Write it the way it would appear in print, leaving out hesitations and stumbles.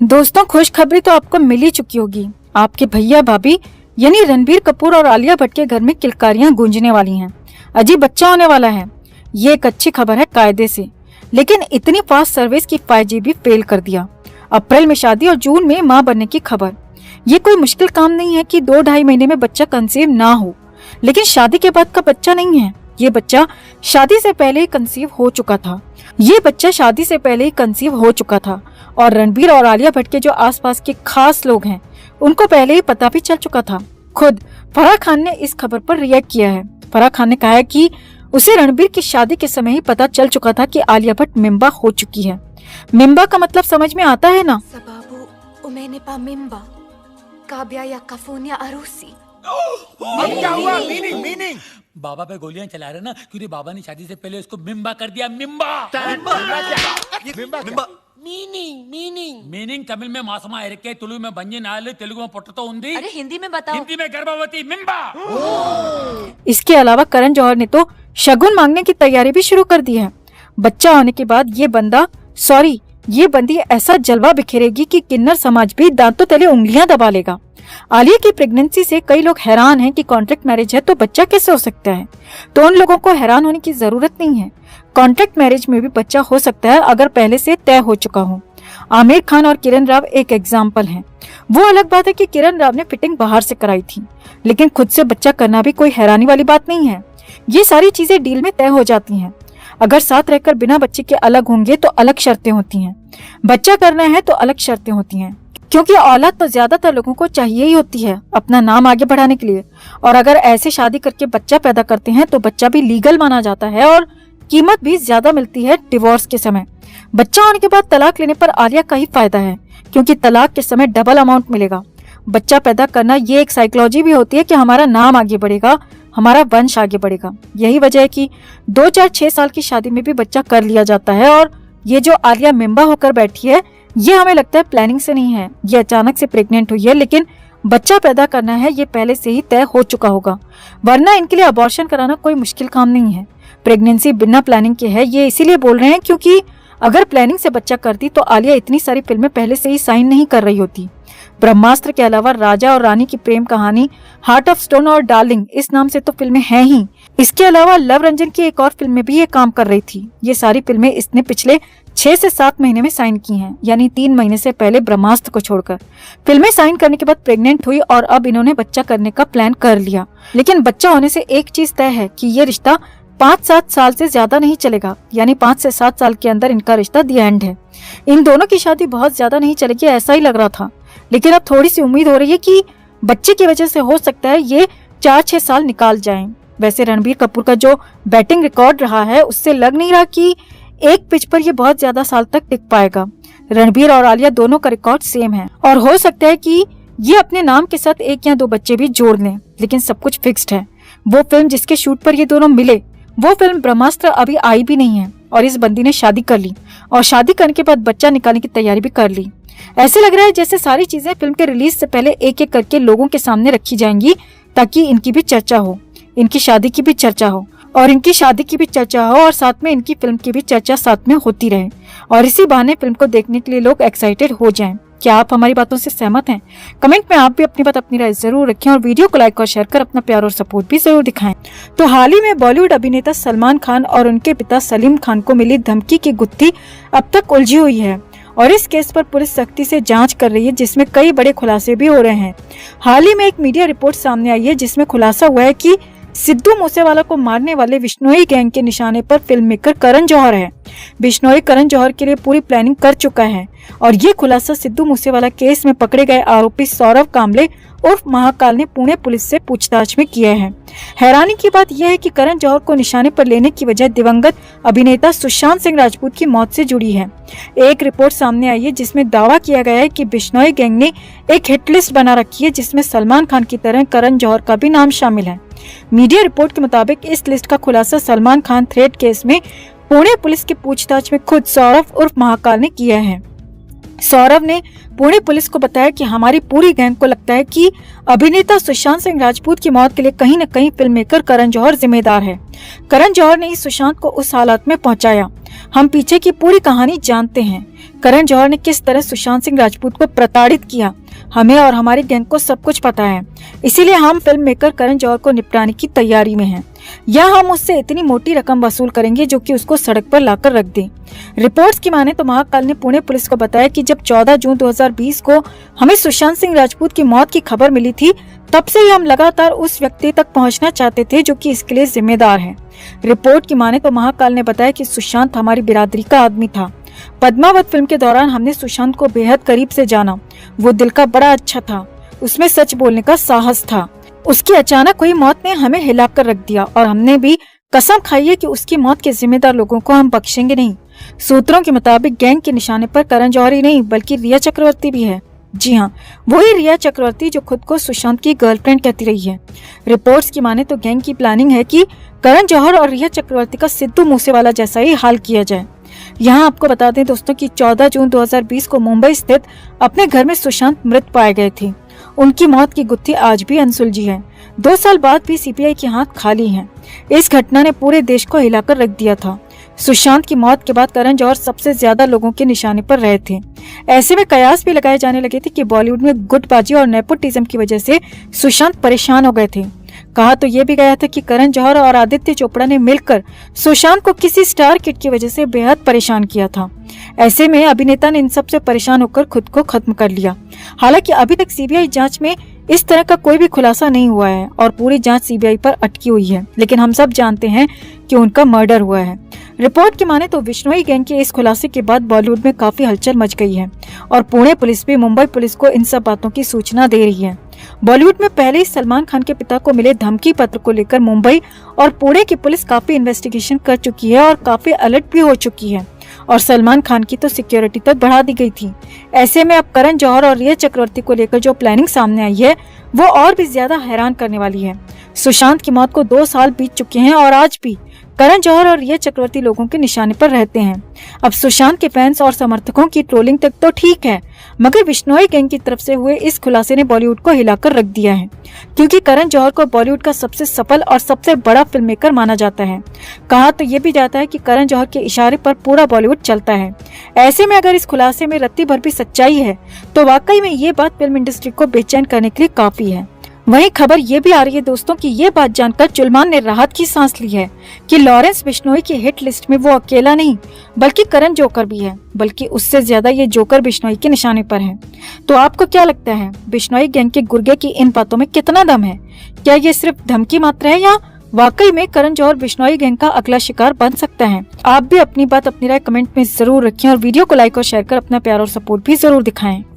दोस्तों, खुशखबरी तो आपको मिल ही चुकी होगी। आपके भैया भाभी यानी रणबीर कपूर और आलिया भट्ट के घर में किलकारियां गूंजने वाली हैं। अजीब बच्चा होने वाला है। ये एक अच्छी खबर है कायदे से, लेकिन इतनी फास्ट सर्विस की 5G भी फेल कर दिया। अप्रैल में शादी और जून में मां बनने की खबर। ये कोई मुश्किल काम नहीं है कि 2-2.5 महीने में बच्चा कंसीव ना हो, लेकिन शादी के बाद का बच्चा नहीं है। ये बच्चा शादी से पहले ही कंसीव हो चुका था। और रणबीर और आलिया भट्ट के जो आसपास के खास लोग हैं, उनको पहले ही पता भी चल चुका था। खुद फराह खान ने इस खबर पर रिएक्ट किया है। फराह खान ने कहा है कि उसे रणबीर की शादी के समय ही पता चल चुका था कि आलिया भट्ट मिम्बा हो चुकी है। मिम्बा का मतलब समझ में आता है ना? क्या हुआ? मीनिंग बाबा पे गोलियां चला रहे ना, क्योंकि बाबा ने शादी से पहले उसको मिम्बा कर दिया। मीनिंग तमिल में मासमा इरके, तुलु में बंजी नाल, तेलुगु में पोटतो उंदी। अरे हिंदी में बताओ। हिंदी में गर्भवती मिम्बा। इसके अलावा करण जौहर ने तो शगुन मांगने की तैयारी भी शुरू कर दी है। बच्चा होने के बाद ये बंदी ऐसा जलवा बिखेरेगी कि किन्नर समाज भी दांतों तले उंगलियां दबा लेगा। आलिया की प्रेगनेंसी से कई लोग हैरान हैं कि कॉन्ट्रैक्ट मैरिज है तो बच्चा कैसे हो सकता है। तो उन लोगों को हैरान होने की जरूरत नहीं है। कॉन्ट्रैक्ट मैरिज में भी बच्चा हो सकता है अगर पहले से तय हो चुका हो। आमिर खान और किरण राव एक एग्जाम्पल हैं। वो अलग बात है कि किरण राव ने फिटिंग बाहर से कराई थी, लेकिन खुद से बच्चा करना भी कोई हैरानी वाली बात नहीं है। ये सारी चीजें डील में तय हो जाती हैं। अगर साथ रहकर बिना बच्चे के अलग होंगे तो अलग शर्तें होती हैं। बच्चा करना है तो अलग शर्तें होती हैं, क्योंकि औलाद तो ज्यादातर लोगों को चाहिए ही होती है अपना नाम आगे बढ़ाने के लिए। और अगर ऐसे शादी करके बच्चा पैदा करते हैं तो बच्चा भी लीगल माना जाता है और कीमत भी ज्यादा मिलती है डिवोर्स के समय। बच्चा होने के बाद तलाक लेने पर आलिया का ही फायदा है, क्योंकि तलाक के समय डबल अमाउंट मिलेगा। बच्चा पैदा करना ये एक साइकोलॉजी भी होती है कि हमारा नाम आगे बढ़ेगा, हमारा वंश आगे बढ़ेगा। यही वजह है कि 2, 4, 6 साल की शादी में भी बच्चा कर लिया जाता है। और ये जो आलिया मिम्बा होकर बैठी है, ये हमें लगता है प्लानिंग से नहीं है, ये अचानक से प्रेग्नेंट हुई है। लेकिन बच्चा पैदा करना है ये पहले से ही तय हो चुका होगा, वरना इनके लिए अबॉर्शन कराना कोई मुश्किल काम नहीं है। प्रेगनेंसी बिना प्लानिंग के है, ये इसीलिए बोल रहे हैं क्योंकि अगर प्लानिंग से बच्चा करती तो आलिया इतनी सारी फिल्में पहले से ही साइन नहीं कर रही होती। ब्रह्मास्त्र के अलावा राजा और रानी की प्रेम कहानी, हार्ट ऑफ स्टोन और डार्लिंग इस नाम से तो फिल्में हैं ही। इसके अलावा लव रंजन की एक और फिल्म में भी ये काम कर रही थी। ये सारी फिल्में इसने पिछले 6 से 7 महीने में साइन की हैं, यानी 3 महीने से पहले ब्रह्मास्त्र को छोड़कर। फिल्में साइन करने के बाद प्रेग्नेंट हुई और अब इन्होंने बच्चा करने का प्लान कर लिया। लेकिन बच्चा होने से एक चीज तय है कि ये रिश्ता 5-7 साल से ज्यादा नहीं चलेगा, यानी 5 से 7 साल के अंदर इनका रिश्ता दी एंड है। इन दोनों की शादी बहुत ज्यादा नहीं चलेगी, ऐसा ही लग रहा था, लेकिन अब थोड़ी सी उम्मीद हो रही है कि बच्चे की वजह से हो सकता है ये 4-6 साल निकाल जाएं। वैसे रणबीर कपूर का जो बैटिंग रिकॉर्ड रहा है, उससे लग नहीं रहा कि एक पिच पर ये बहुत ज्यादा साल तक टिक पाएगा। रणबीर और आलिया दोनों का रिकॉर्ड सेम है और हो सकता है कि ये अपने नाम के साथ 1 या 2 बच्चे भी जोड़ लें, लेकिन सब कुछ फिक्स्ड है। वो फिल्म जिसके शूट पर ये दोनों मिले, वो फिल्म ब्रह्मास्त्र अभी आई भी नहीं है और इस बंदी ने शादी कर ली और शादी करने के बाद बच्चा निकालने की तैयारी भी कर ली। ऐसे लग रहा है जैसे सारी चीजें फिल्म के रिलीज से पहले एक एक करके लोगों के सामने रखी जाएंगी, ताकि इनकी भी चर्चा हो, इनकी शादी की भी चर्चा हो और इनकी शादी की भी चर्चा हो और साथ में इनकी फिल्म की भी चर्चा साथ में होती रहे और इसी बहाने फिल्म को देखने के लिए लोग एक्साइटेड हो जाएं। क्या आप हमारी बातों से सहमत हैं? कमेंट में आप भी अपनी राय जरूर रखें और वीडियो को लाइक और शेयर कर अपना प्यार और सपोर्ट भी जरूर दिखाएं। तो हाल ही में बॉलीवुड अभिनेता सलमान खान और उनके पिता सलीम खान को मिली धमकी की गुत्थी अब तक उलझी हुई है और इस केस पर पुलिस सख्ती से जांच कर रही है, जिसमें कई बड़े खुलासे भी हो रहे हैं। हाल ही में एक मीडिया रिपोर्ट सामने आई है जिसमें खुलासा हुआ है कि सिद्धू मूसेवाला को मारने वाले बिश्नोई गैंग के निशाने पर फिल्म मेकर करण जौहर है। बिश्नोई करण जौहर के लिए पूरी प्लानिंग कर चुका है और ये खुलासा सिद्धू मूसेवाला केस में पकड़े गए आरोपी सौरभ कामले उर्फ महाकाल ने पुणे पुलिस से पूछताछ में किया है। हैरानी की बात यह है कि करण जौहर को निशाने पर लेने की वजह दिवंगत अभिनेता सुशांत सिंह राजपूत की मौत से जुड़ी है। एक रिपोर्ट सामने आई है जिसमें दावा किया गया है कि बिश्नोई गैंग ने एक हिट लिस्ट बना रखी है, जिसमें सलमान खान की तरह करण जौहर का भी नाम शामिल है। मीडिया रिपोर्ट के मुताबिक इस लिस्ट का खुलासा सलमान खान थ्रेड केस में पुणे पुलिस की पूछताछ में खुद सौरभ उर्फ महाकाल ने किया है। सौरभ ने पुणे पुलिस को बताया कि हमारी पूरी गैंग को लगता है कि अभिनेता सुशांत सिंह राजपूत की मौत के लिए कहीं न कहीं फिल्म मेकर करण जौहर जिम्मेदार है। करण जौहर ने ही सुशांत को उस हालत में पहुंचाया। हम पीछे की पूरी कहानी जानते हैं। करण जौहर ने किस तरह सुशांत सिंह राजपूत को प्रताड़ित किया, हमें और हमारी गैंग को सब कुछ पता है। इसीलिए हम फिल्म मेकर करण जौहर को निपटाने की तैयारी में हैं। या हम उससे इतनी मोटी रकम वसूल करेंगे जो कि उसको सड़क पर लाकर रख दे। रिपोर्ट्स की माने तो महाकाल ने पुणे पुलिस को बताया कि जब 14 जून 2020 को हमें सुशांत सिंह राजपूत की मौत की खबर मिली थी, तब से ही हम लगातार उस व्यक्ति तक पहुंचना चाहते थे जो कि इसके लिए जिम्मेदार है। रिपोर्ट की माने तो महाकाल ने बताया कि सुशांत हमारी बिरादरी का आदमी था। पद्मावत फिल्म के दौरान हमने सुशांत को बेहद करीब से जाना। वो दिल का बड़ा अच्छा था, उसमें सच बोलने का साहस था। उसकी अचानक हुई मौत ने हमें हिलाकर रख दिया और हमने भी कसम खाई है कि उसकी मौत के जिम्मेदार लोगों को हम बख्शेंगे नहीं। सूत्रों के मुताबिक गैंग के निशाने पर करण जौहर ही नहीं बल्कि रिया चक्रवर्ती भी है। जी हाँ, वही रिया चक्रवर्ती जो खुद को सुशांत की गर्लफ्रेंड कहती रही है। रिपोर्ट्स की माने तो गैंग की प्लानिंग है कि करण जौहर और रिया चक्रवर्ती का सिद्धू मूसेवाला जैसा ही हाल किया जाए। यहाँ आपको बता दें दोस्तों कि 14 जून 2020 को मुंबई स्थित अपने घर में सुशांत मृत पाए गए थे। उनकी मौत की गुत्थी आज भी अनसुलझी है। 2 साल बाद भी सीबीआई के हाथ खाली हैं। इस घटना ने पूरे देश को हिलाकर रख दिया था। सुशांत की मौत के बाद करण जौहर सबसे ज्यादा लोगों के निशाने पर रहे थे। ऐसे में कयास भी लगाए जाने लगे थे कि बॉलीवुड में गुटबाजी और नेपोटिज्म की वजह से सुशांत परेशान हो गए थे। कहा तो ये भी गया था कि करण जौहर और आदित्य चोपड़ा ने मिलकर सुशांत को किसी स्टार किड की वजह से बेहद परेशान किया था। ऐसे में अभिनेता ने इन सब से परेशान होकर खुद को खत्म कर लिया। हालांकि अभी तक सीबीआई जांच में इस तरह का कोई भी खुलासा नहीं हुआ है और पूरी जांच सीबीआई पर अटकी हुई है, लेकिन हम सब जानते हैं कि उनका मर्डर हुआ है। रिपोर्ट की माने तो बिश्नोई गैंग के इस खुलासे के बाद बॉलीवुड में काफी हलचल मच गई है और पुणे पुलिस भी मुंबई पुलिस को इन सब बातों की सूचना दे रही है। बॉलीवुड में पहले ही सलमान खान के पिता को मिले धमकी पत्र को लेकर मुंबई और पुणे की पुलिस काफी इन्वेस्टिगेशन कर चुकी है और काफी अलर्ट भी हो चुकी है और सलमान खान की तो सिक्योरिटी तक बढ़ा दी गई थी। ऐसे में अब करण जौहर और रिया चक्रवर्ती को लेकर जो प्लानिंग सामने आई है वो और भी ज्यादा हैरान करने वाली है। सुशांत की मौत को 2 साल बीत चुके हैं और आज भी करण जौहर और रिया चक्रवर्ती लोगों के निशाने पर रहते हैं। अब सुशांत के फैंस और समर्थकों की ट्रोलिंग तक तो ठीक है, मगर बिश्नोई गैंग की तरफ से हुए इस खुलासे ने बॉलीवुड को हिलाकर रख दिया है, क्योंकि करण जौहर को बॉलीवुड का सबसे सफल और सबसे बड़ा फिल्म मेकर माना जाता है। कहा तो ये भी जाता है कि करण जौहर के इशारे पर पूरा बॉलीवुड चलता है। ऐसे में अगर इस खुलासे में रत्ती भर भी सच्चाई है तो वाकई में ये बात फिल्म इंडस्ट्री को बेचैन करने के लिए काफी है। वहीं खबर ये भी आ रही है दोस्तों कि ये बात जानकर जुलमान ने राहत की सांस ली है कि लॉरेंस बिश्नोई की हिट लिस्ट में वो अकेला नहीं बल्कि करण जोकर भी है, बल्कि उससे ज्यादा ये जोकर बिश्नोई के निशाने पर है। तो आपको क्या लगता है, बिश्नोई गैंग के गुर्गे की इन बातों में कितना दम है? क्या ये सिर्फ धमकी मात्र है या वाकई में करण जौहर बिश्नोई गैंग का अगला शिकार बन सकता है? आप भी अपनी बात अपनी राय कमेंट में जरूर रखें और वीडियो को लाइक और शेयर कर अपना प्यार और सपोर्ट भी जरूर दिखाएं।